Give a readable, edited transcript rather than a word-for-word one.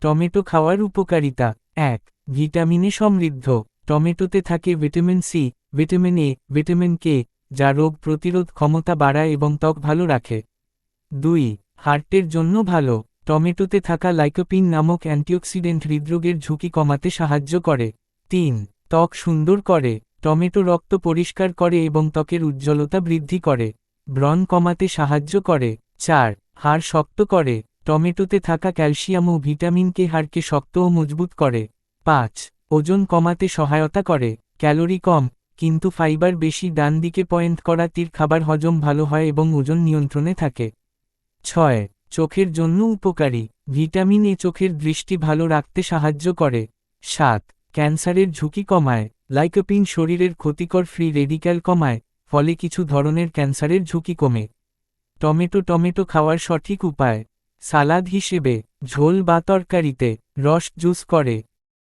Tomato খাওয়ার উপকারিতা। ১. ভিটামিনে সমৃদ্ধ। টমেটোতে থাকে vitamin C, vitamin A, vitamin K, যা রোগ প্রতিরোধ ক্ষমতা বাড়ায় এবং ত্বক ভালো রাখে। ২. হার্টের জন্য ভালো। টমেটোতে থাকা লাইকোপিন নামক অ্যান্টিঅক্সিডেন্ট হৃদরোগের ঝুঁকি কমাতে সাহায্য করে। ৩. ত্বক সুন্দর করে। টমেটো রক্ত পরিষ্কার করে এবং ত্বকের উজ্জ্বলতা বৃদ্ধি করে। ব্রণ কমাতে সাহায্য করে। ৪. হাড় শক্ত করে। টমেটোতে থাকা ক্যালসিয়াম ও ভিটামিন কে হাড়কে শক্ত ও মজবুত করে। ৫. ওজন কমাতে সহায়তা করে। ক্যালোরি কম, কিন্তু ফাইবার বেশি ডান দিকে পয়েন্ট করা তীর খাবার হজম ভালো হয় এবং ওজন নিয়ন্ত্রণে থাকে। ৬. চোখের জন্য উপকারী। ভিটামিন এ চোখের দৃষ্টি ভালো রাখতে সাহায্য করে। ৭. ক্যান্সারের ঝুঁকি কমায়। লাইকোপিন শরীরের ক্ষতিকর ফ্রি রেডিক্যাল কমায়, ফলে কিছু ধরনের ক্যান্সারের ঝুঁকি কমে। টমেটো খাওয়ার সঠিক উপায়। সালাদ হিসেবে, ঝোল বা তরকারিতে, রস জুস করে।